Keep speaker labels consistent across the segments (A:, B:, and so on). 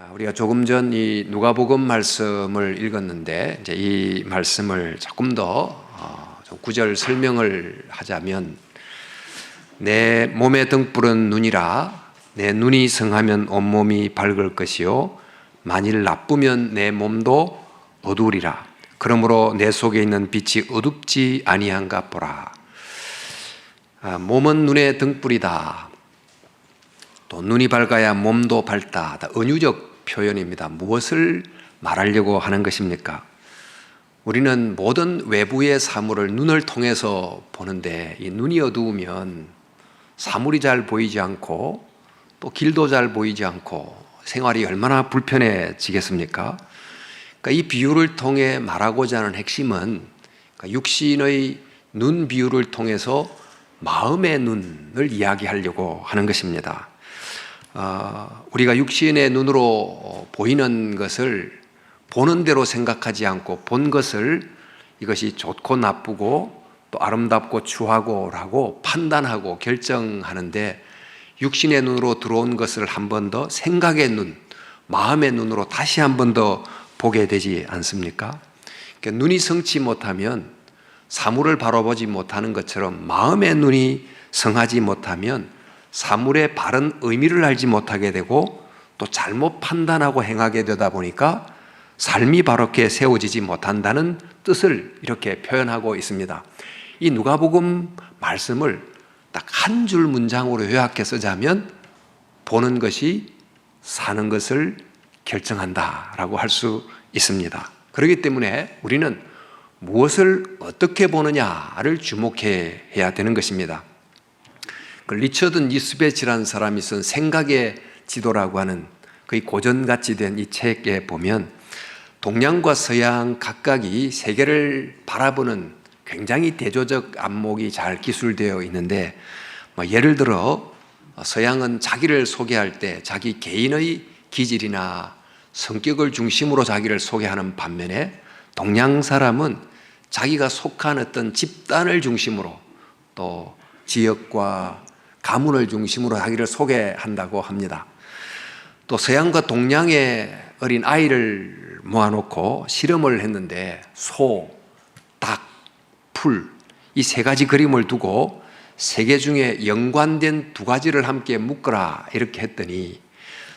A: 우리가 조금 전 이 누가복음 말씀을 읽었는데 이제 이 말씀을 조금 더 좀 구절 설명을 하자면, 내 몸의 등불은 눈이라. 내 눈이 성하면 온몸이 밝을 것이요 만일 나쁘면 내 몸도 어두우리라. 그러므로 내 속에 있는 빛이 어둡지 아니한가 보라. 몸은 눈의 등불이다. 또 눈이 밝아야 몸도 밝다. 은유적 표현입니다. 무엇을 말하려고 하는 것입니까? 우리는 모든 외부의 사물을 눈을 통해서 보는데, 이 눈이 어두우면 사물이 잘 보이지 않고 또 길도 잘 보이지 않고 생활이 얼마나 불편해지겠습니까? 그러니까 이 비유를 통해 말하고자 하는 핵심은, 육신의 눈 비유를 통해서 마음의 눈을 이야기하려고 하는 것입니다. 우리가 육신의 눈으로 보이는 것을 보는 대로 생각하지 않고 본 것을 이것이 좋고 나쁘고 또 아름답고 추하고라고 판단하고 결정하는데, 육신의 눈으로 들어온 것을 한 번 더 생각의 눈, 마음의 눈으로 다시 한 번 더 보게 되지 않습니까? 그러니까 눈이 성치 못하면 사물을 바라보지 못하는 것처럼, 마음의 눈이 성하지 못하면 사물의 바른 의미를 알지 못하게 되고 또 잘못 판단하고 행하게 되다 보니까 삶이 바르게 세워지지 못한다는 뜻을 이렇게 표현하고 있습니다. 이 누가복음 말씀을 딱 한 줄 문장으로 요약해 쓰자면, 보는 것이 사는 것을 결정한다라고 할 수 있습니다. 그렇기 때문에 우리는 무엇을 어떻게 보느냐를 주목해야 되는 것입니다. 리처드 니스벳이라는 사람이 쓴 생각의 지도라고 하는 거의 고전같이 된 이 책에 보면, 동양과 서양 각각이 세계를 바라보는 굉장히 대조적 안목이 잘 기술되어 있는데, 예를 들어 서양은 자기를 소개할 때 자기 개인의 기질이나 성격을 중심으로 자기를 소개하는 반면에, 동양 사람은 자기가 속한 어떤 집단을 중심으로 또 지역과 가문을 중심으로 자기를 소개한다고 합니다. 또 서양과 동양의 어린 아이를 모아놓고 실험을 했는데, 소, 닭, 풀, 이 세 가지 그림을 두고 세 개 중에 연관된 두 가지를 함께 묶어라 이렇게 했더니,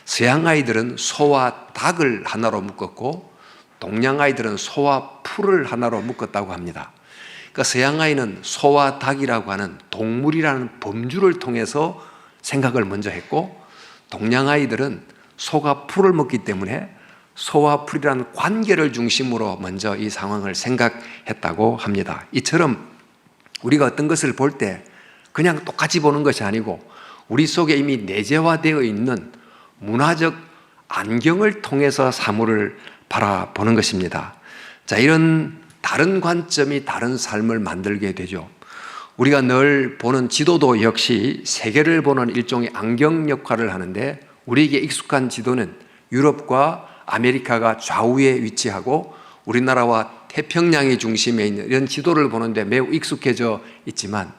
A: 서양 아이들은 소와 닭을 하나로 묶었고 동양 아이들은 소와 풀을 하나로 묶었다고 합니다. 그러니까 서양 아이는 소와 닭이라고 하는 동물이라는 범주를 통해서 생각을 먼저 했고, 동양 아이들은 소가 풀을 먹기 때문에 소와 풀이라는 관계를 중심으로 먼저 이 상황을 생각했다고 합니다. 이처럼 우리가 어떤 것을 볼 때 그냥 똑같이 보는 것이 아니고, 우리 속에 이미 내재화되어 있는 문화적 안경을 통해서 사물을 바라보는 것입니다. 자, 이런 다른 관점이 다른 삶을 만들게 되죠. 우리가 늘 보는 지도도 역시 세계를 보는 일종의 안경 역할을 하는데, 우리에게 익숙한 지도는 유럽과 아메리카가 좌우에 위치하고 우리나라와 태평양의 중심에 있는 이런 지도를 보는데 매우 익숙해져 있지만,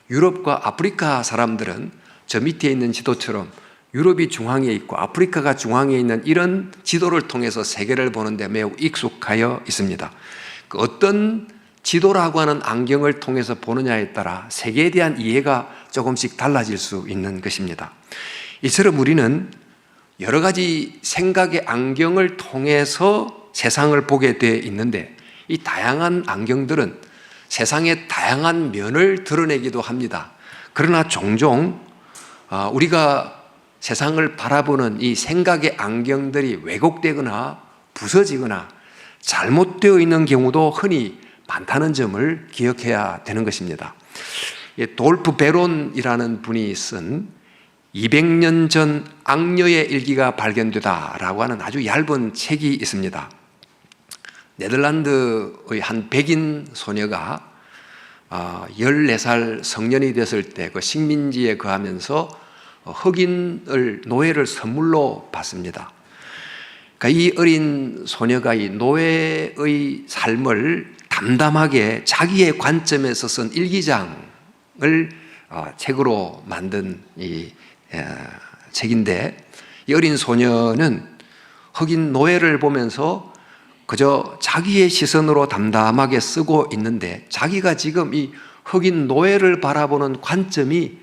A: 유럽과 아프리카 사람들은 저 밑에 있는 지도처럼 유럽이 중앙에 있고 아프리카가 중앙에 있는 이런 지도를 통해서 세계를 보는데 매우 익숙하여 있습니다. 어떤 지도라고 하는 안경을 통해서 보느냐에 따라 세계에 대한 이해가 조금씩 달라질 수 있는 것입니다. 이처럼 우리는 여러 가지 생각의 안경을 통해서 세상을 보게 되어 있는데, 이 다양한 안경들은 세상의 다양한 면을 드러내기도 합니다. 그러나 종종 우리가 세상을 바라보는 이 생각의 안경들이 왜곡되거나 부서지거나 잘못되어 있는 경우도 흔히 많다는 점을 기억해야 되는 것입니다. 돌프 베론이라는 분이 쓴 200년 전 악녀의 일기가 발견되다라고 하는 아주 얇은 책이 있습니다. 네덜란드의 한 백인 소녀가 14살 성년이 됐을 때 그 식민지에 거하면서 흑인을, 노예를 선물로 받습니다. 그러니까 이 어린 소녀가 이 노예의 삶을 담담하게 자기의 관점에서 쓴 일기장을 책으로 만든 이 책인데, 이 어린 소녀는 흑인 노예를 보면서 그저 자기의 시선으로 담담하게 쓰고 있는데, 자기가 지금 이 흑인 노예를 바라보는 관점이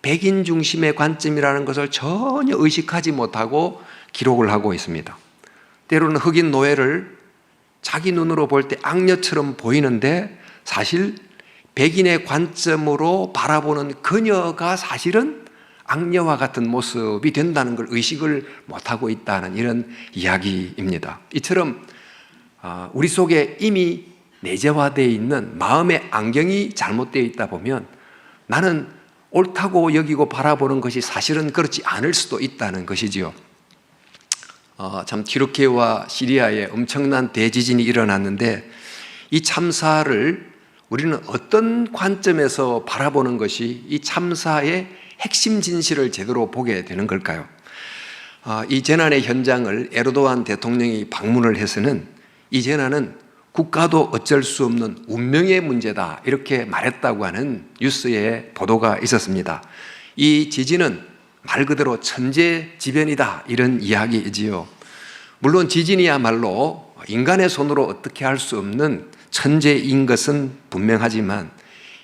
A: 백인 중심의 관점이라는 것을 전혀 의식하지 못하고 기록을 하고 있습니다. 때로는 흑인 노예를 자기 눈으로 볼 때 악녀처럼 보이는데, 사실 백인의 관점으로 바라보는 그녀가 사실은 악녀와 같은 모습이 된다는 걸 의식을 못하고 있다는 이런 이야기입니다. 이처럼 우리 속에 이미 내재화되어 있는 마음의 안경이 잘못되어 있다 보면 나는 옳다고 여기고 바라보는 것이 사실은 그렇지 않을 수도 있다는 것이지요. 참 튀르키예와 시리아에 엄청난 대지진이 일어났는데, 이 참사를 우리는 어떤 관점에서 바라보는 것이 이 참사의 핵심 진실을 제대로 보게 되는 걸까요? 이 재난의 현장을 에르도안 대통령이 방문을 해서는 이 재난은 국가도 어쩔 수 없는 운명의 문제다, 이렇게 말했다고 하는 뉴스의 보도가 있었습니다. 이 지진은 말 그대로 천재지변이다, 이런 이야기이지요. 물론 지진이야말로 인간의 손으로 어떻게 할 수 없는 천재인 것은 분명하지만,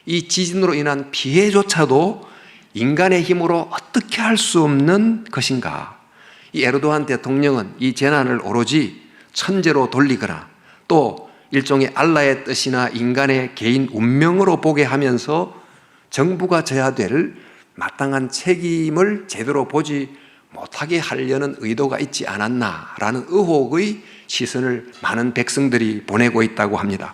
A: 이 지진으로 인한 피해조차도 인간의 힘으로 어떻게 할 수 없는 것인가? 이 에르도안 대통령은 이 재난을 오로지 천재로 돌리거나 또 일종의 알라의 뜻이나 인간의 개인 운명으로 보게 하면서 정부가 져야 될 마땅한 책임을 제대로 보지 못하게 하려는 의도가 있지 않았나라는 의혹의 시선을 많은 백성들이 보내고 있다고 합니다.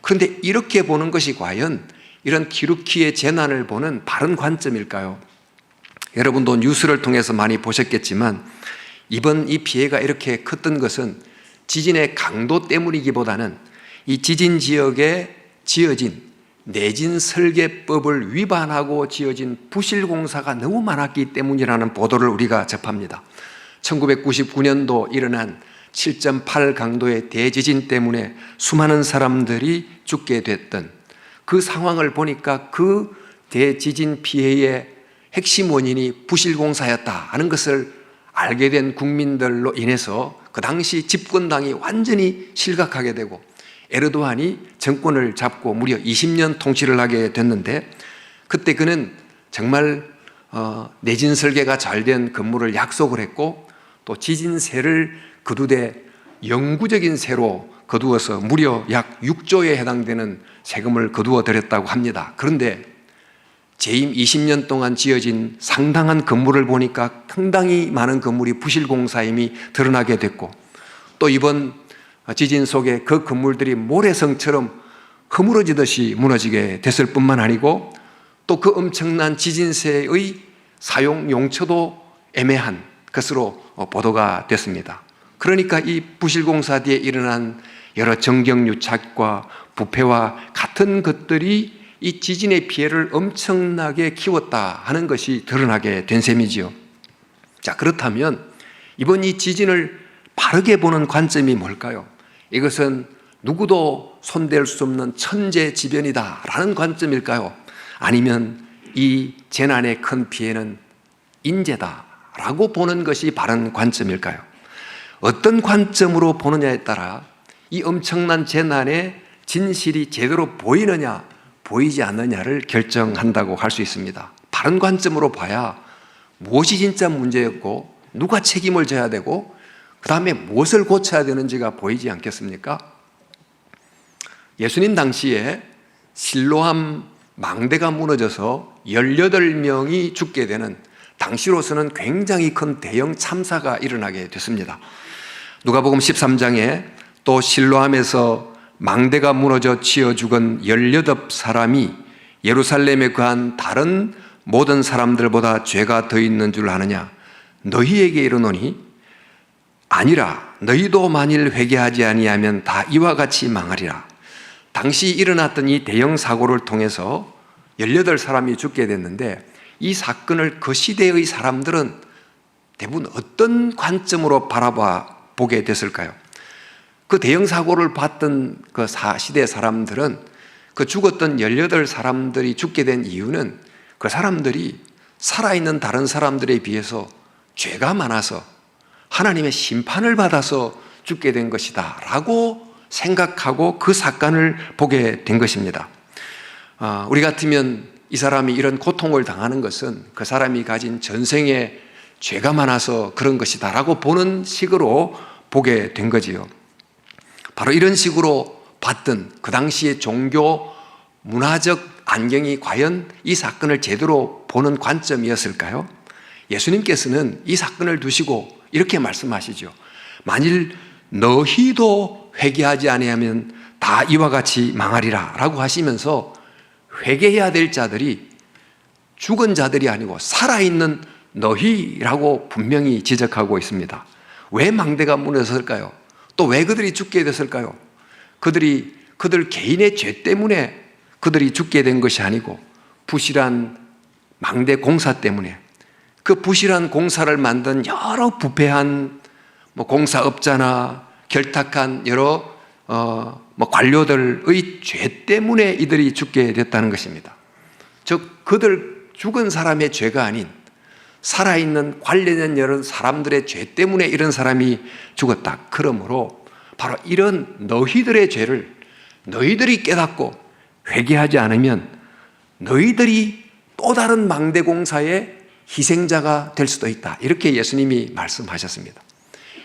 A: 그런데 이렇게 보는 것이 과연 이런 튀르키예 재난을 보는 바른 관점일까요? 여러분도 뉴스를 통해서 많이 보셨겠지만, 이번 이 피해가 이렇게 컸던 것은 지진의 강도 때문이기보다는 이 지진 지역에 지어진 내진 설계법을 위반하고 지어진 부실공사가 너무 많았기 때문이라는 보도를 우리가 접합니다. 1999년도 일어난 7.8 강도의 대지진 때문에 수많은 사람들이 죽게 됐던 그 상황을 보니까 그 대지진 피해의 핵심 원인이 부실공사였다 하는 것을 알게 된 국민들로 인해서 그 당시 집권당이 완전히 실각하게 되고 에르도안이 정권을 잡고 무려 20년 통치를 하게 됐는데, 그때 그는 정말 내진 설계가 잘 된 건물을 약속을 했고, 또 지진세를 거두되 영구적인 세로 거두어서 무려 약 6조에 해당되는 세금을 거두어 들였다고 합니다. 그런데 재임 20년 동안 지어진 상당한 건물을 보니까 상당히 많은 건물이 부실공사임이 드러나게 됐고, 또 이번 지진 속에 그 건물들이 모래성처럼 허물어지듯이 무너지게 됐을 뿐만 아니고, 또 그 엄청난 지진세의 사용 용처도 애매한 것으로 보도가 됐습니다. 그러니까 이 부실공사 뒤에 일어난 여러 정경유착과 부패와 같은 것들이 이 지진의 피해를 엄청나게 키웠다 하는 것이 드러나게 된 셈이지요. 자, 그렇다면 이번 이 지진을 바르게 보는 관점이 뭘까요? 이것은 누구도 손댈 수 없는 천재지변이다 라는 관점일까요? 아니면 이 재난의 큰 피해는 인재다 라고 보는 것이 바른 관점일까요? 어떤 관점으로 보느냐에 따라 이 엄청난 재난의 진실이 제대로 보이느냐 보이지 않느냐를 결정한다고 할 수 있습니다. 바른 관점으로 봐야 무엇이 진짜 문제였고 누가 책임을 져야 되고 그 다음에 무엇을 고쳐야 되는지가 보이지 않겠습니까? 예수님 당시에 실로암 망대가 무너져서 18명이 죽게 되는 당시로서는 굉장히 큰 대형 참사가 일어나게 됐습니다. 누가복음 13장에 또 실로암에서 망대가 무너져 치어 죽은 18사람이 예루살렘에 거한 다른 모든 사람들보다 죄가 더 있는 줄 아느냐? 너희에게 이르노니 아니라 너희도 만일 회개하지 아니하면 다 이와 같이 망하리라. 당시 일어났던 이 대형 사고를 통해서 18사람이 죽게 됐는데, 이 사건을 그 시대의 사람들은 대부분 어떤 관점으로 바라보게 됐을까요? 그 대형 사고를 봤던 그 시대 사람들은 그 죽었던 18사람들이 죽게 된 이유는 그 사람들이 살아있는 다른 사람들에 비해서 죄가 많아서 하나님의 심판을 받아서 죽게 된 것이다 라고 생각하고 그 사건을 보게 된 것입니다. 우리 같으면 이 사람이 이런 고통을 당하는 것은 그 사람이 가진 전생에 죄가 많아서 그런 것이다 라고 보는 식으로 보게 된 거지요. 바로 이런 식으로 봤던 그 당시의 종교 문화적 안경이 과연 이 사건을 제대로 보는 관점이었을까요? 예수님께서는 이 사건을 두시고 이렇게 말씀하시죠. 만일 너희도 회개하지 아니하면 다 이와 같이 망하리라 라고 하시면서 회개해야 될 자들이 죽은 자들이 아니고 살아있는 너희라고 분명히 지적하고 있습니다. 왜 망대가 무너졌을까요? 또 왜 그들이 죽게 됐을까요? 그들 개인의 죄 때문에 그들이 죽게 된 것이 아니고 부실한 망대 공사 때문에, 그 부실한 공사를 만든 여러 부패한 공사업자나 결탁한 여러 관료들의 죄 때문에 이들이 죽게 됐다는 것입니다. 즉 그들 죽은 사람의 죄가 아닌 살아있는 관련된 여러 사람들의 죄 때문에 이런 사람이 죽었다. 그러므로 바로 이런 너희들의 죄를 너희들이 깨닫고 회개하지 않으면 너희들이 또 다른 망대공사의 희생자가 될 수도 있다. 이렇게 예수님이 말씀하셨습니다.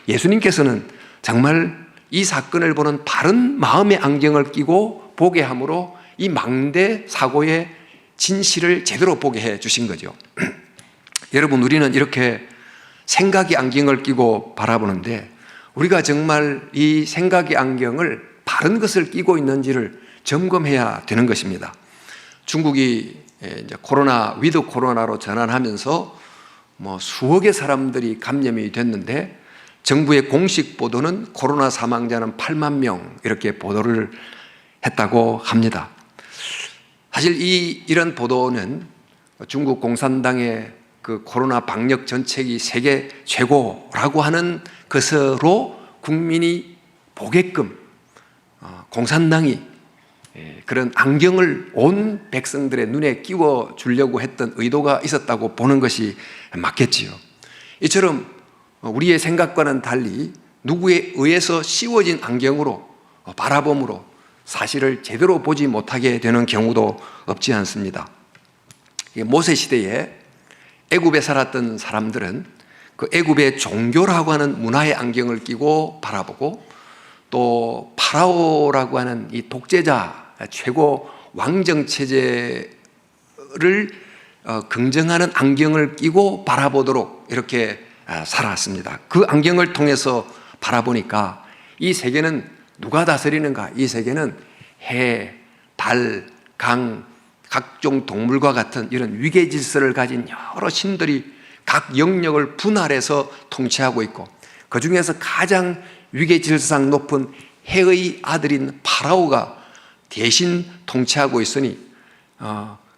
A: 예수님께서는 정말 이 사건을 보는 바른 마음의 안경을 끼고 보게 함으로 이 망대 사고의 진실을 제대로 보게 해 주신 거죠. 여러분, 우리는 이렇게 생각의 안경을 끼고 바라보는데 우리가 정말 이 생각의 안경을 바른 것을 끼고 있는지를 점검해야 되는 것입니다. 중국이 이제 위드 코로나로 전환하면서 수억의 사람들이 감염이 됐는데 정부의 공식 보도는 코로나 사망자는 8만 명 이렇게 보도를 했다고 합니다. 사실 이런 보도는 중국 공산당의 그 코로나 방역 정책이 세계 최고라고 하는 것으로 국민이 보게끔 공산당이 그런 안경을 온 백성들의 눈에 끼워 주려고 했던 의도가 있었다고 보는 것이 맞겠지요. 이처럼 우리의 생각과는 달리 누구에 의해서 씌워진 안경으로 바라봄으로 사실을 제대로 보지 못하게 되는 경우도 없지 않습니다. 모세 시대에 애굽에 살았던 사람들은 그 애굽의 종교라고 하는 문화의 안경을 끼고 바라보고 또 파라오라고 하는 이 독재자 최고 왕정 체제를 긍정하는 안경을 끼고 바라보도록 이렇게 살았습니다. 그 안경을 통해서 바라보니까 이 세계는 누가 다스리는가? 이 세계는 해, 달, 강, 각종 동물과 같은 이런 위계 질서를 가진 여러 신들이 각 영역을 분할해서 통치하고 있고 그 중에서 가장 위계 질서상 높은 해의 아들인 파라오가 대신 통치하고 있으니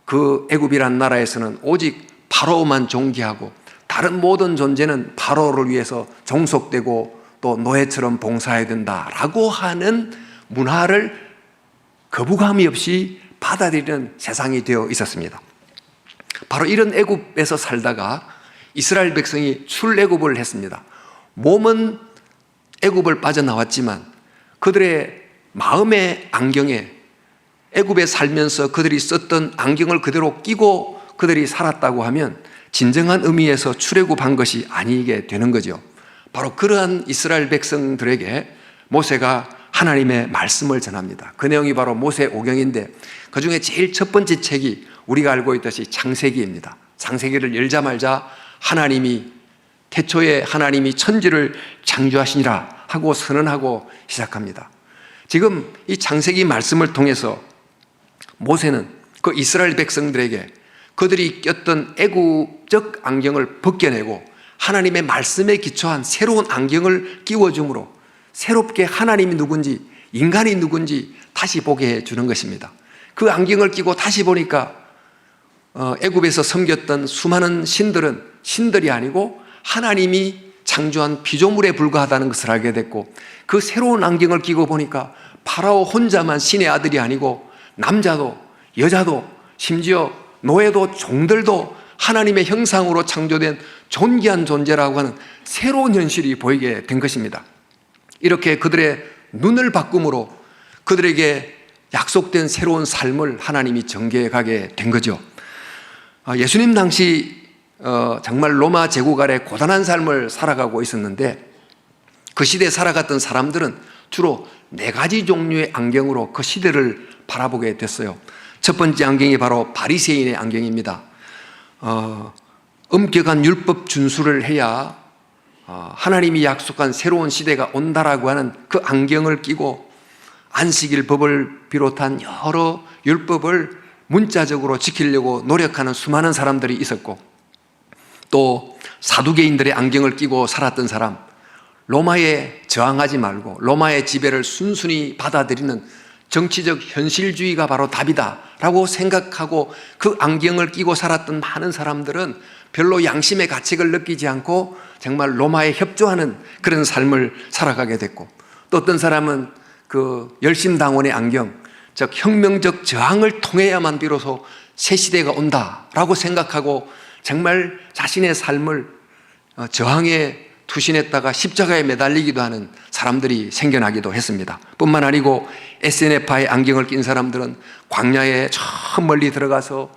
A: 그 애굽이란 나라에서는 오직 파라오만 존귀하고 다른 모든 존재는 파라오를 위해서 종속되고 또 노예처럼 봉사해야 된다라고 하는 문화를 거부감이 없이 받아들이는 세상이 되어 있었습니다. 바로 이런 애굽에서 살다가 이스라엘 백성이 출애굽을 했습니다. 몸은 애굽을 빠져나왔지만 그들의 마음의 안경에 애굽에 살면서 그들이 썼던 안경을 그대로 끼고 그들이 살았다고 하면 진정한 의미에서 출애굽한 것이 아니게 되는 거죠. 바로 그러한 이스라엘 백성들에게 모세가 하나님의 말씀을 전합니다. 그 내용이 바로 모세오경인데 그 중에 제일 첫 번째 책이 우리가 알고 있듯이 창세기입니다. 창세기를 열자마자 태초에 하나님이 천지를 창조하시니라 하고 선언하고 시작합니다. 지금 이 창세기 말씀을 통해서 모세는 그 이스라엘 백성들에게 그들이 꼈던 애굽적 안경을 벗겨내고 하나님의 말씀에 기초한 새로운 안경을 끼워줌으로 새롭게 하나님이 누군지 인간이 누군지 다시 보게 해주는 것입니다. 그 안경을 끼고 다시 보니까 애굽에서 섬겼던 수많은 신들은 신들이 아니고 하나님이 창조한 피조물에 불과하다는 것을 알게 됐고 그 새로운 안경을 끼고 보니까 파라오 혼자만 신의 아들이 아니고 남자도 여자도 심지어 노예도 종들도 하나님의 형상으로 창조된 존귀한 존재라고 하는 새로운 현실이 보이게 된 것입니다. 이렇게 그들의 눈을 바꿈으로 그들에게 약속된 새로운 삶을 하나님이 전개해 가게 된 거죠. 예수님 당시 정말 로마 제국 아래 고단한 삶을 살아가고 있었는데 그 시대에 살아갔던 사람들은 주로 4가지 종류의 안경으로 그 시대를 바라보게 됐어요. 첫 번째 안경이 바로 바리새인의 안경입니다. 엄격한 율법 준수를 해야 하나님이 약속한 새로운 시대가 온다라고 하는 그 안경을 끼고 안식일 법을 비롯한 여러 율법을 문자적으로 지키려고 노력하는 수많은 사람들이 있었고, 또 사두개인들의 안경을 끼고 살았던 사람, 로마에 저항하지 말고 로마의 지배를 순순히 받아들이는 정치적 현실주의가 바로 답이다라고 생각하고 그 안경을 끼고 살았던 많은 사람들은 별로 양심의 가책을 느끼지 않고 정말 로마에 협조하는 그런 삶을 살아가게 됐고, 또 어떤 사람은 그 열심당원의 안경, 즉 혁명적 저항을 통해야만 비로소 새 시대가 온다라고 생각하고 정말 자신의 삶을 저항에 투신했다가 십자가에 매달리기도 하는 사람들이 생겨나기도 했습니다. 뿐만 아니고 SNF파의 안경을 낀 사람들은 광야에 저 멀리 들어가서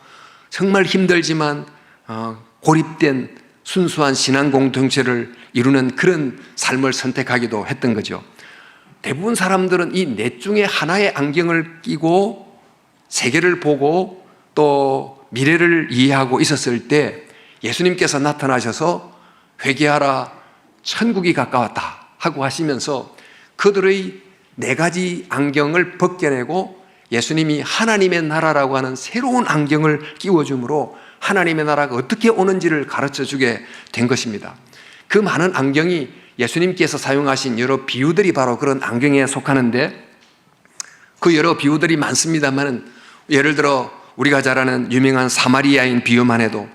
A: 정말 힘들지만 고립된 순수한 신앙 공동체를 이루는 그런 삶을 선택하기도 했던 거죠. 대부분 사람들은 이 넷 중에 하나의 안경을 끼고 세계를 보고 또 미래를 이해하고 있었을 때 예수님께서 나타나셔서 회개하라, 천국이 가까웠다 하고 하시면서 그들의 4가지 안경을 벗겨내고 예수님이 하나님의 나라라고 하는 새로운 안경을 끼워줌으로 하나님의 나라가 어떻게 오는지를 가르쳐 주게 된 것입니다. 그 많은 안경이 예수님께서 사용하신 여러 비유들이 바로 그런 안경에 속하는데, 그 여러 비유들이 많습니다만 예를 들어 우리가 잘 아는 유명한 사마리아인 비유만 해도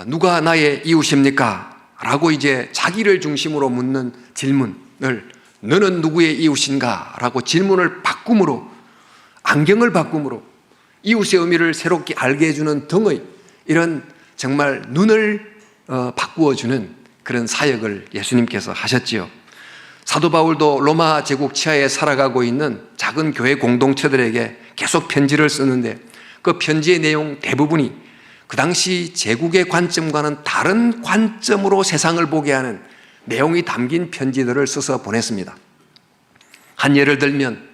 A: 누가 나의 이웃입니까? 라고 이제 자기를 중심으로 묻는 질문을 너는 누구의 이웃인가? 라고 질문을 바꿈으로, 안경을 바꿈으로 이웃의 의미를 새롭게 알게 해주는 등의 이런 정말 눈을 바꾸어주는 그런 사역을 예수님께서 하셨지요. 사도 바울도 로마 제국 치하에 살아가고 있는 작은 교회 공동체들에게 계속 편지를 쓰는데 그 편지의 내용 대부분이 그 당시 제국의 관점과는 다른 관점으로 세상을 보게 하는 내용이 담긴 편지들을 써서 보냈습니다. 한 예를 들면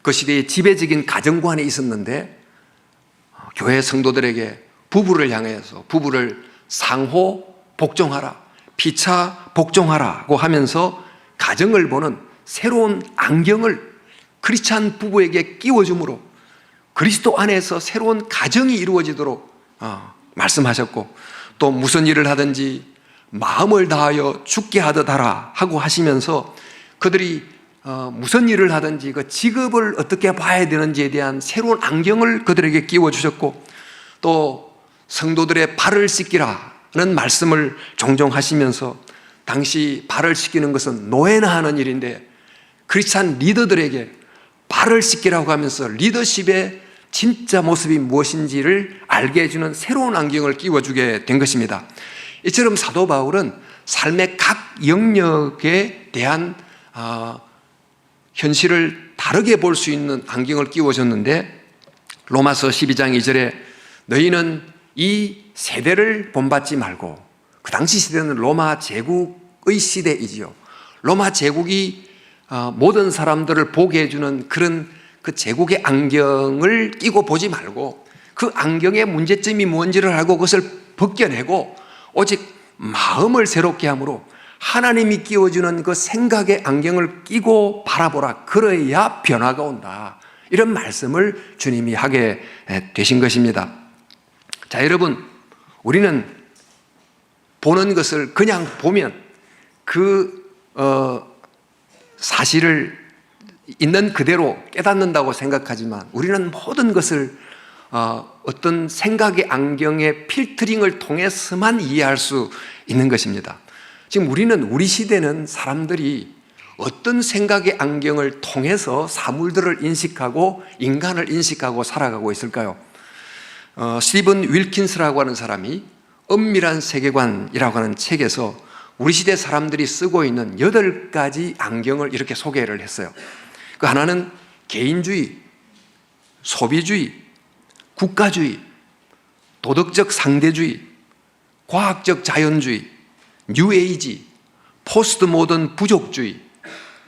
A: 그 시대에 지배적인 가정관이 있었는데 교회 성도들에게 부부를 향해서 부부를 상호 복종하라, 피차 복종하라고 하면서 가정을 보는 새로운 안경을 크리스찬 부부에게 끼워줌으로 그리스도 안에서 새로운 가정이 이루어지도록 말씀하셨고, 또 무슨 일을 하든지 마음을 다하여 죽게 하듯 하라 하고 하시면서 그들이 무슨 일을 하든지 그 직업을 어떻게 봐야 되는지에 대한 새로운 안경을 그들에게 끼워주셨고, 또 성도들의 발을 씻기라는 말씀을 종종 하시면서 당시 발을 씻기는 것은 노예나 하는 일인데 크리스찬 리더들에게 발을 씻기라고 하면서 리더십의 진짜 모습이 무엇인지를 알게 해주는 새로운 안경을 끼워주게 된 것입니다. 이처럼 사도 바울은 삶의 각 영역에 대한 현실을 다르게 볼 수 있는 안경을 끼워줬는데, 로마서 12장 2절에 너희는 이 세대를 본받지 말고, 그 당시 시대는 로마 제국의 시대이지요. 로마 제국이 모든 사람들을 보게 해주는 그런 그 제국의 안경을 끼고 보지 말고 그 안경의 문제점이 뭔지를 알고 그것을 벗겨내고 오직 마음을 새롭게 함으로 하나님이 끼워주는 그 생각의 안경을 끼고 바라보라. 그래야 변화가 온다. 이런 말씀을 주님이 하게 되신 것입니다. 자, 여러분, 우리는 보는 것을 그냥 보면 그 사실을 있는 그대로 깨닫는다고 생각하지만 우리는 모든 것을 어떤 생각의 안경의 필터링을 통해서만 이해할 수 있는 것입니다. 지금 우리 시대는 사람들이 어떤 생각의 안경을 통해서 사물들을 인식하고 인간을 인식하고 살아가고 있을까요? 스티븐 윌킨스라고 하는 사람이 엄밀한 세계관이라고 하는 책에서 우리 시대 사람들이 쓰고 있는 8가지 안경을 이렇게 소개를 했어요. 그 하나는 개인주의, 소비주의, 국가주의, 도덕적 상대주의, 과학적 자연주의, 뉴에이지, 포스트 모던 부족주의,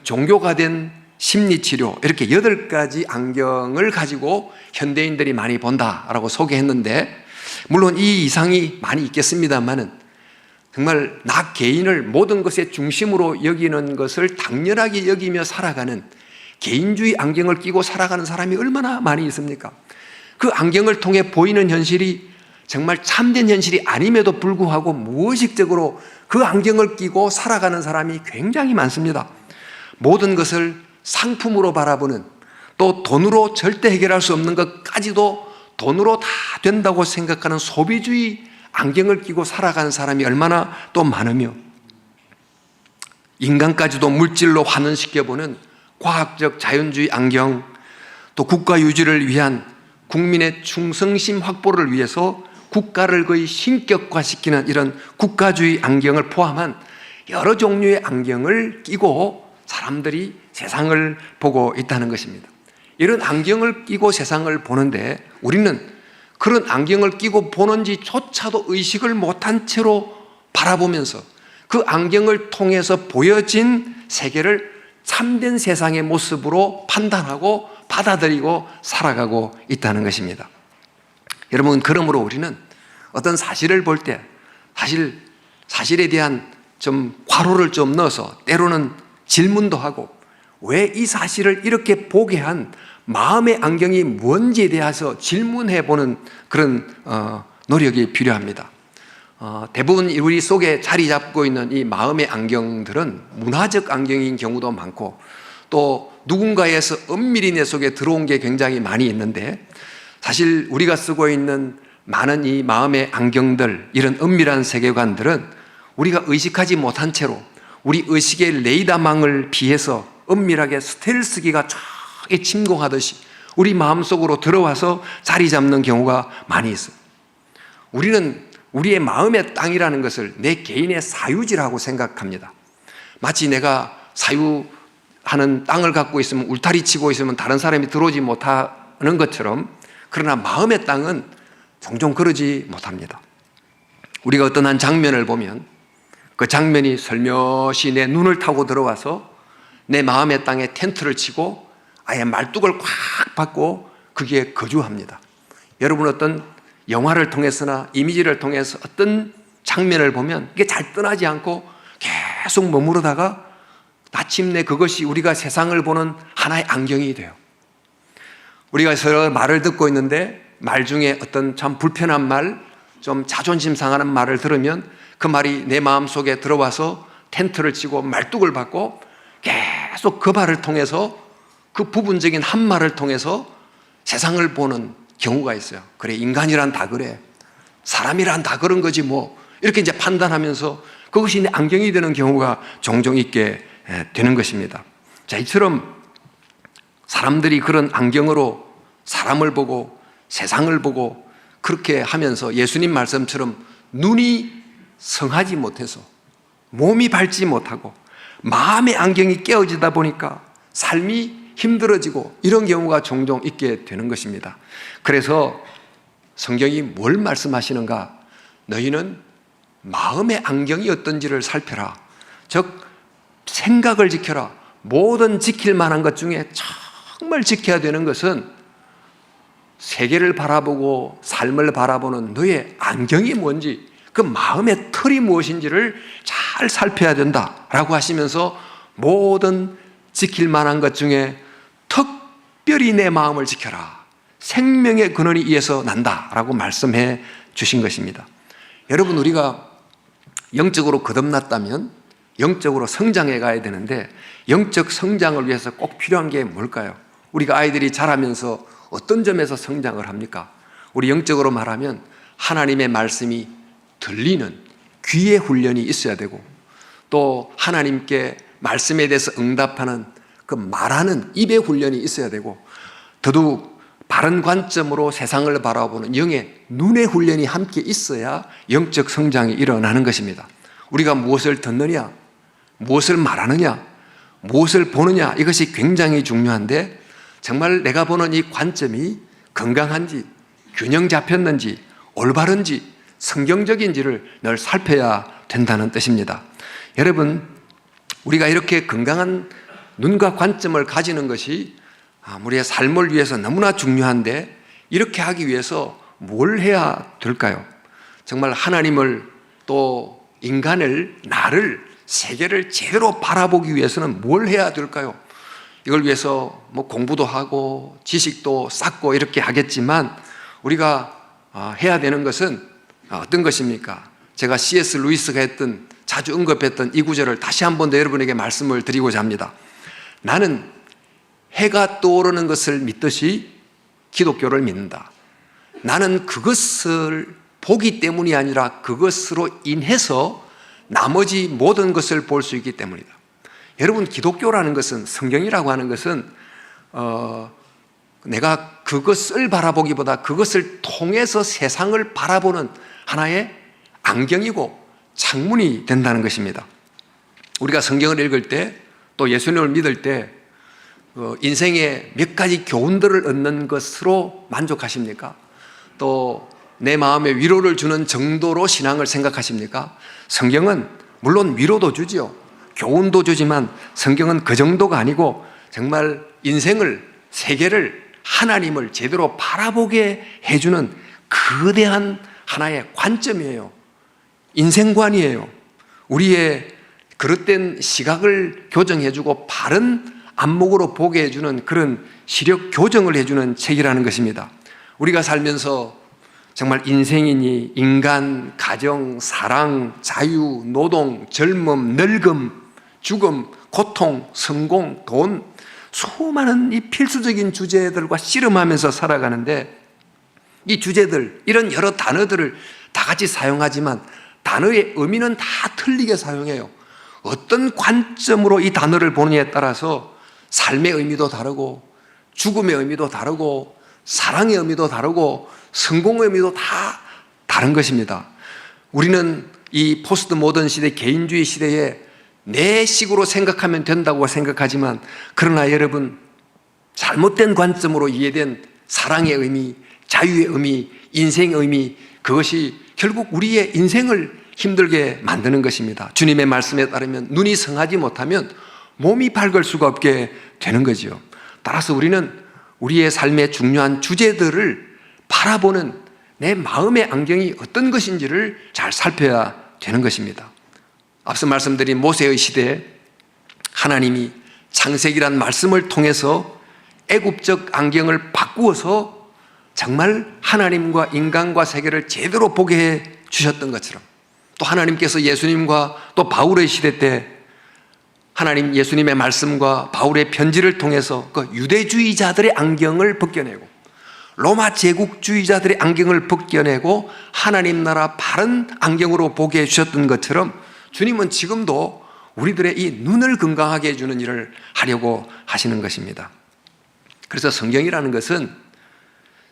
A: 종교가 된 심리치료, 이렇게 8가지 안경을 가지고 현대인들이 많이 본다라고 소개했는데, 물론 이 이상이 많이 있겠습니다만은 정말 나 개인을 모든 것의 중심으로 여기는 것을 당연하게 여기며 살아가는 개인주의 안경을 끼고 살아가는 사람이 얼마나 많이 있습니까? 그 안경을 통해 보이는 현실이 정말 참된 현실이 아님에도 불구하고 무의식적으로 그 안경을 끼고 살아가는 사람이 굉장히 많습니다. 모든 것을 상품으로 바라보는, 또 돈으로 절대 해결할 수 없는 것까지도 돈으로 다 된다고 생각하는 소비주의 안경을 끼고 살아가는 사람이 얼마나 또 많으며, 인간까지도 물질로 환원시켜보는 과학적 자연주의 안경, 또 국가 유지를 위한 국민의 충성심 확보를 위해서 국가를 거의 신격화시키는 이런 국가주의 안경을 포함한 여러 종류의 안경을 끼고 사람들이 세상을 보고 있다는 것입니다. 이런 안경을 끼고 세상을 보는데 우리는 그런 안경을 끼고 보는지조차도 의식을 못한 채로 바라보면서 그 안경을 통해서 보여진 세계를 참된 세상의 모습으로 판단하고 받아들이고 살아가고 있다는 것입니다. 여러분, 그러므로 우리는 어떤 사실을 볼 때 사실에 대한 좀 괄호를 좀 넣어서 때로는 질문도 하고, 왜 이 사실을 이렇게 보게 한 마음의 안경이 뭔지에 대해서 질문해 보는 그런 노력이 필요합니다. 대부분 우리 속에 자리 잡고 있는 이 마음의 안경들은 문화적 안경인 경우도 많고, 또 누군가에서 엄밀히 내 속에 들어온 게 굉장히 많이 있는데, 사실 우리가 쓰고 있는 많은 이 마음의 안경들, 이런 엄밀한 세계관들은 우리가 의식하지 못한 채로 우리 의식의 레이더망을 피해서 엄밀하게 스텔스기가 쫙 침공하듯이 우리 마음속으로 들어와서 자리 잡는 경우가 많이 있어요. 우리는 우리의 마음의 땅이라는 것을 내 개인의 사유지라고 생각합니다. 마치 내가 사유하는 땅을 갖고 있으면, 울타리 치고 있으면 다른 사람이 들어오지 못하는 것처럼, 그러나 마음의 땅은 종종 그러지 못합니다. 우리가 어떤 한 장면을 보면 그 장면이 슬며시 내 눈을 타고 들어와서 내 마음의 땅에 텐트를 치고 아예 말뚝을 꽉 받고 거기에 거주합니다. 여러분, 어떤 영화를 통해서나 이미지를 통해서 어떤 장면을 보면 이게 잘 떠나지 않고 계속 머무르다가 마침내 그것이 우리가 세상을 보는 하나의 안경이 돼요. 우리가 서로 말을 듣고 있는데 말 중에 어떤 참 불편한 말, 좀 자존심 상하는 말을 들으면 그 말이 내 마음속에 들어와서 텐트를 치고 말뚝을 받고 계속 그 말을 통해서, 그 부분적인 한 말을 통해서 세상을 보는 경우가 있어요. 그래, 인간이란 다 그래, 사람이란 다 그런 거지 뭐, 이렇게 이제 판단하면서 그것이 내 안경이 되는 경우가 종종 있게 되는 것입니다. 자, 이처럼 사람들이 그런 안경으로 사람을 보고 세상을 보고 그렇게 하면서 예수님 말씀처럼 눈이 성하지 못해서 몸이 밝지 못하고 마음의 안경이 깨어지다 보니까 삶이 힘들어지고 이런 경우가 종종 있게 되는 것입니다. 그래서 성경이 뭘 말씀하시는가? 너희는 마음의 안경이 어떤지를 살펴라. 즉 생각을 지켜라. 모든 지킬 만한 것 중에 정말 지켜야 되는 것은 세계를 바라보고 삶을 바라보는 너의 안경이 뭔지, 그 마음의 틀이 무엇인지를 잘 살펴야 된다라고 하시면서 모든 지킬 만한 것 중에 특별히 내 마음을 지켜라. 생명의 근원이 이에서 난다라고 말씀해 주신 것입니다. 여러분, 우리가 영적으로 거듭났다면 영적으로 성장해 가야 되는데, 영적 성장을 위해서 꼭 필요한 게 뭘까요? 우리가 아이들이 자라면서 어떤 점에서 성장을 합니까? 우리 영적으로 말하면 하나님의 말씀이 들리는 귀의 훈련이 있어야 되고, 또 하나님께 말씀에 대해서 응답하는 그 말하는 입의 훈련이 있어야 되고, 더더욱 바른 관점으로 세상을 바라보는 영의 눈의 훈련이 함께 있어야 영적 성장이 일어나는 것입니다. 우리가 무엇을 듣느냐, 무엇을 말하느냐, 무엇을 보느냐, 이것이 굉장히 중요한데 정말 내가 보는 이 관점이 건강한지, 균형 잡혔는지, 올바른지, 성경적인지를 늘 살펴야 된다는 뜻입니다. 여러분, 우리가 이렇게 건강한 눈과 관점을 가지는 것이 우리의 삶을 위해서 너무나 중요한데 이렇게 하기 위해서 뭘 해야 될까요? 정말 하나님을 또 인간을, 나를, 세계를 제대로 바라보기 위해서는 뭘 해야 될까요? 이걸 위해서 공부도 하고 지식도 쌓고 이렇게 하겠지만 우리가 해야 되는 것은 어떤 것입니까? 제가 C.S. 루이스가 했던, 자주 언급했던 이 구절을 다시 한 번 더 여러분에게 말씀을 드리고자 합니다. 나는 해가 떠오르는 것을 믿듯이 기독교를 믿는다. 나는 그것을 보기 때문이 아니라 그것으로 인해서 나머지 모든 것을 볼 수 있기 때문이다. 여러분, 기독교라는 것은, 성경이라고 하는 것은 내가 그것을 바라보기보다 그것을 통해서 세상을 바라보는 하나의 안경이고 창문이 된다는 것입니다. 우리가 성경을 읽을 때, 또 예수님을 믿을 때 인생의 몇 가지 교훈들을 얻는 것으로 만족하십니까? 또 내 마음에 위로를 주는 정도로 신앙을 생각하십니까? 성경은 물론 위로도 주지요, 교훈도 주지만 성경은 그 정도가 아니고 정말 인생을, 세계를, 하나님을 제대로 바라보게 해주는 거대한 하나의 관점이에요. 인생관이에요. 우리의 그릇된 시각을 교정해주고 바른 안목으로 보게 해주는 그런 시력 교정을 해주는 책이라는 것입니다. 우리가 살면서 정말 인생이니 인간, 가정, 사랑, 자유, 노동, 젊음, 늙음, 죽음, 고통, 성공, 돈, 수많은 이 필수적인 주제들과 씨름하면서 살아가는데 이 주제들, 이런 여러 단어들을 다 같이 사용하지만 단어의 의미는 다 틀리게 사용해요. 어떤 관점으로 이 단어를 보느냐에 따라서 삶의 의미도 다르고 죽음의 의미도 다르고 사랑의 의미도 다르고 성공의 의미도 다 다른 것입니다. 우리는 이 포스트 모던 시대, 개인주의 시대에 내 식으로 생각하면 된다고 생각하지만 그러나 여러분, 잘못된 관점으로 이해된 사랑의 의미, 자유의 의미, 인생의 의미, 그것이 결국 우리의 인생을 힘들게 만드는 것입니다. 주님의 말씀에 따르면 눈이 성하지 못하면 몸이 밝을 수가 없게 되는 거죠. 따라서 우리는 우리의 삶의 중요한 주제들을 바라보는 내 마음의 안경이 어떤 것인지를 잘 살펴야 되는 것입니다. 앞서 말씀드린 모세의 시대에 하나님이 창세기란 말씀을 통해서 애굽적 안경을 바꾸어서 정말 하나님과 인간과 세계를 제대로 보게 해 주셨던 것처럼, 또 하나님께서 예수님과 또 바울의 시대 때 하나님 예수님의 말씀과 바울의 편지를 통해서 그 유대주의자들의 안경을 벗겨내고 로마 제국주의자들의 안경을 벗겨내고 하나님 나라 바른 안경으로 보게 해주셨던 것처럼 주님은 지금도 우리들의 이 눈을 건강하게 해주는 일을 하려고 하시는 것입니다. 그래서 성경이라는 것은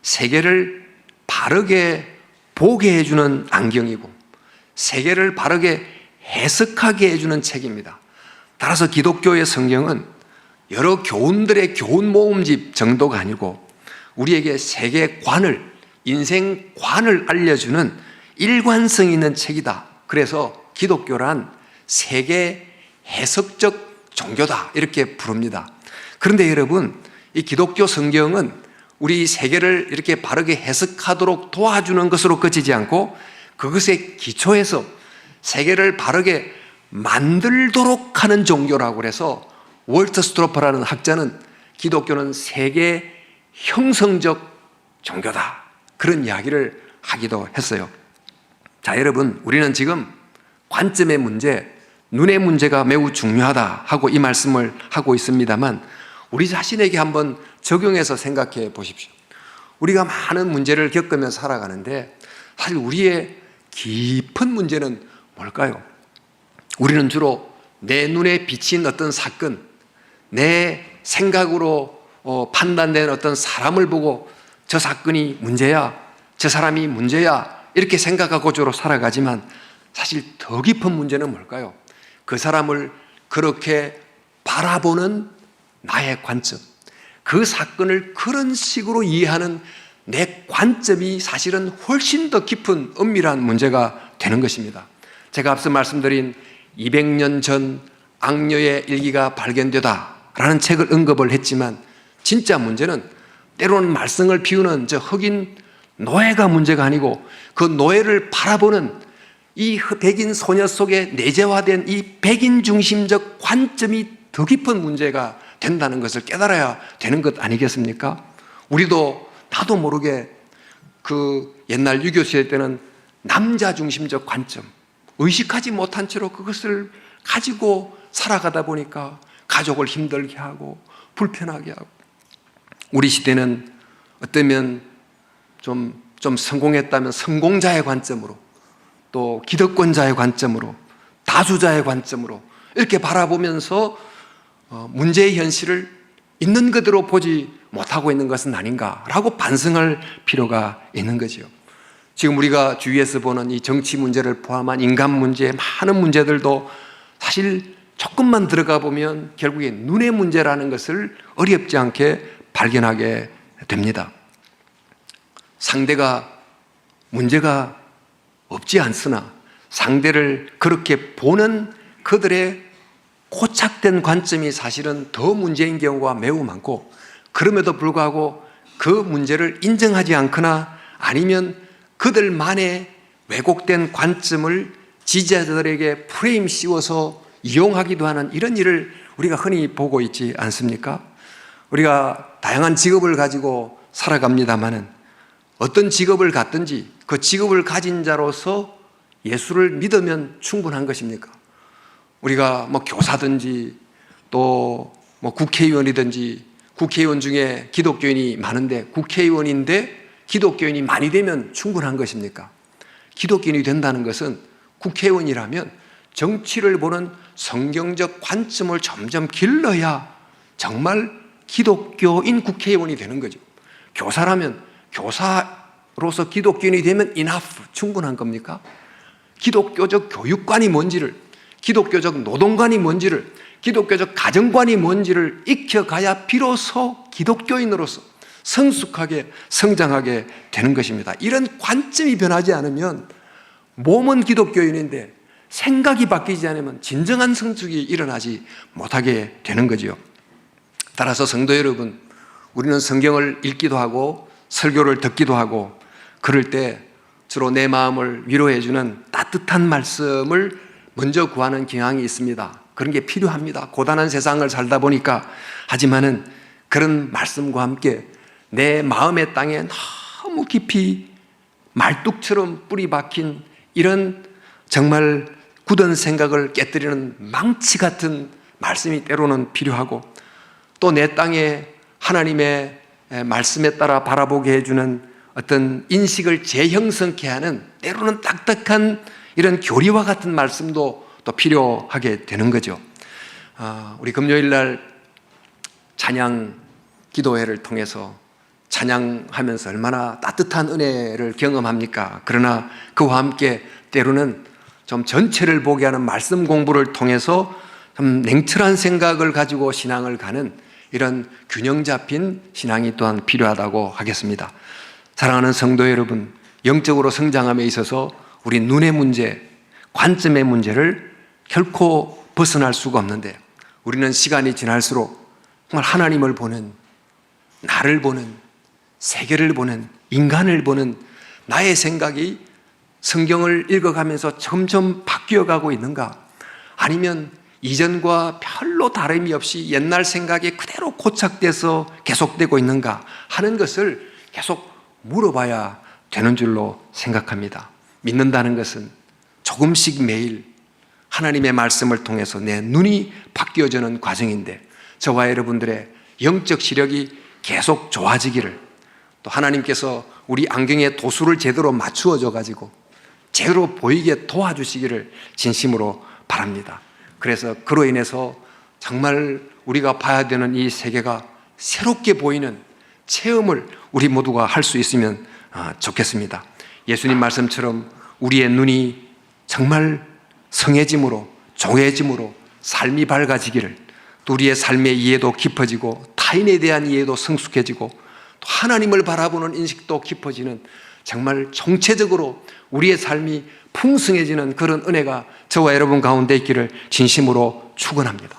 A: 세계를 바르게 보게 해주는 안경이고 세계를 바르게 해석하게 해주는 책입니다. 따라서 기독교의 성경은 여러 교훈들의 교훈 모음집 정도가 아니고 우리에게 세계관을, 인생관을 알려주는 일관성 있는 책이다. 그래서 기독교란 세계 해석적 종교다, 이렇게 부릅니다. 그런데 여러분, 이 기독교 성경은 우리 세계를 이렇게 바르게 해석하도록 도와주는 것으로 그치지 않고 그것의 기초에서 세계를 바르게 만들도록 하는 종교라고 해서 월터 스트로퍼라는 학자는 기독교는 세계 형성적 종교다, 그런 이야기를 하기도 했어요. 자, 여러분, 우리는 지금 관점의 문제, 눈의 문제가 매우 중요하다 하고 이 말씀을 하고 있습니다만 우리 자신에게 한번 적용해서 생각해 보십시오. 우리가 많은 문제를 겪으면서 살아가는데 사실 우리의 깊은 문제는 뭘까요? 우리는 주로 내 눈에 비친 어떤 사건, 내 생각으로 판단된 어떤 사람을 보고 저 사건이 문제야, 저 사람이 문제야 이렇게 생각하고 저로 살아가지만 사실 더 깊은 문제는 뭘까요? 그 사람을 그렇게 바라보는 나의 관점, 그 사건을 그런 식으로 이해하는 내 관점이 사실은 훨씬 더 깊은 엄밀한 문제가 되는 것입니다. 제가 앞서 말씀드린 200년 전 악녀의 일기가 발견되다라는 책을 언급을 했지만 진짜 문제는 때로는 말썽을 피우는 저 흑인 노예가 문제가 아니고 그 노예를 바라보는 이 백인 소녀 속에 내재화된 이 백인 중심적 관점이 더 깊은 문제가 된다는 것을 깨달아야 되는 것 아니겠습니까? 우리도 나도 모르게 그 옛날 유교 시대 때는 남자 중심적 관점, 의식하지 못한 채로 그것을 가지고 살아가다 보니까 가족을 힘들게 하고 불편하게 하고, 우리 시대는 어쩌면 좀 성공했다면 성공자의 관점으로, 또 기득권자의 관점으로, 다수자의 관점으로 이렇게 바라보면서 문제의 현실을 있는 그대로 보지 못하고 있는 것은 아닌가라고 반성할 필요가 있는 거죠. 지금 우리가 주위에서 보는 이 정치 문제를 포함한 인간 문제, 많은 문제들도 사실 조금만 들어가 보면 결국에 눈의 문제라는 것을 어렵지 않게 발견하게 됩니다. 상대가 문제가 없지 않으나 상대를 그렇게 보는 그들의 고착된 관점이 사실은 더 문제인 경우가 매우 많고, 그럼에도 불구하고 그 문제를 인정하지 않거나 아니면 그들만의 왜곡된 관점을 지지자들에게 프레임 씌워서 이용하기도 하는 이런 일을 우리가 흔히 보고 있지 않습니까? 우리가 다양한 직업을 가지고 살아갑니다마는 어떤 직업을 갖든지 그 직업을 가진 자로서 예수를 믿으면 충분한 것입니까? 우리가 교사든지 또 국회의원이든지, 국회의원 중에 기독교인이 많은데 국회의원인데 기독교인이 많이 되면 충분한 것입니까? 기독교인이 된다는 것은 국회의원이라면 정치를 보는 성경적 관점을 점점 길러야 정말 기독교인 국회의원이 되는 거죠. 교사라면 교사로서 기독교인이 되면 enough, 충분한 겁니까? 기독교적 교육관이 뭔지를, 기독교적 노동관이 뭔지를, 기독교적 가정관이 뭔지를 익혀가야 비로소 기독교인으로서 성숙하게 성장하게 되는 것입니다. 이런 관점이 변하지 않으면 몸은 기독교인인데 생각이 바뀌지 않으면 진정한 성숙이 일어나지 못하게 되는 거죠. 따라서 성도 여러분, 우리는 성경을 읽기도 하고 설교를 듣기도 하고 그럴 때 주로 내 마음을 위로해 주는 따뜻한 말씀을 먼저 구하는 경향이 있습니다. 그런 게 필요합니다. 고단한 세상을 살다 보니까. 하지만은 그런 말씀과 함께 내 마음의 땅에 너무 깊이 말뚝처럼 뿌리 박힌 이런 정말 굳은 생각을 깨뜨리는 망치 같은 말씀이 때로는 필요하고, 또 내 땅에 하나님의 말씀에 따라 바라보게 해주는 어떤 인식을 재형성케 하는 때로는 딱딱한 이런 교리와 같은 말씀도 또 필요하게 되는 거죠. 우리 금요일 날 찬양 기도회를 통해서 찬양하면서 얼마나 따뜻한 은혜를 경험합니까? 그러나 그와 함께 때로는 좀 전체를 보게 하는 말씀 공부를 통해서 좀 냉철한 생각을 가지고 신앙을 가는 이런 균형 잡힌 신앙이 또한 필요하다고 하겠습니다. 사랑하는 성도 여러분, 영적으로 성장함에 있어서 우리 눈의 문제, 관점의 문제를 결코 벗어날 수가 없는데, 우리는 시간이 지날수록 정말 하나님을 보는, 나를 보는, 세계를 보는, 인간을 보는 나의 생각이 성경을 읽어가면서 점점 바뀌어가고 있는가? 아니면 이전과 별로 다름이 없이 옛날 생각이 그대로 고착돼서 계속되고 있는가 하는 것을 계속 물어봐야 되는 줄로 생각합니다. 믿는다는 것은 조금씩 매일 하나님의 말씀을 통해서 내 눈이 바뀌어지는 과정인데, 저와 여러분들의 영적 시력이 계속 좋아지기를, 또 하나님께서 우리 안경에 도수를 제대로 맞추어줘 가지고 제대로 보이게 도와주시기를 진심으로 바랍니다. 그래서 그로 인해서 정말 우리가 봐야 되는 이 세계가 새롭게 보이는, 체험을 우리 모두가 할 수 있으면 좋겠습니다. 예수님 말씀처럼 우리의 눈이 정말 성해짐으로, 종해짐으로 삶이 밝아지기를, 또 우리의 삶의 이해도 깊어지고 타인에 대한 이해도 성숙해지고 또 하나님을 바라보는 인식도 깊어지는, 정말 총체적으로 우리의 삶이 풍성해지는 그런 은혜가 저와 여러분 가운데 있기를 진심으로 축원합니다.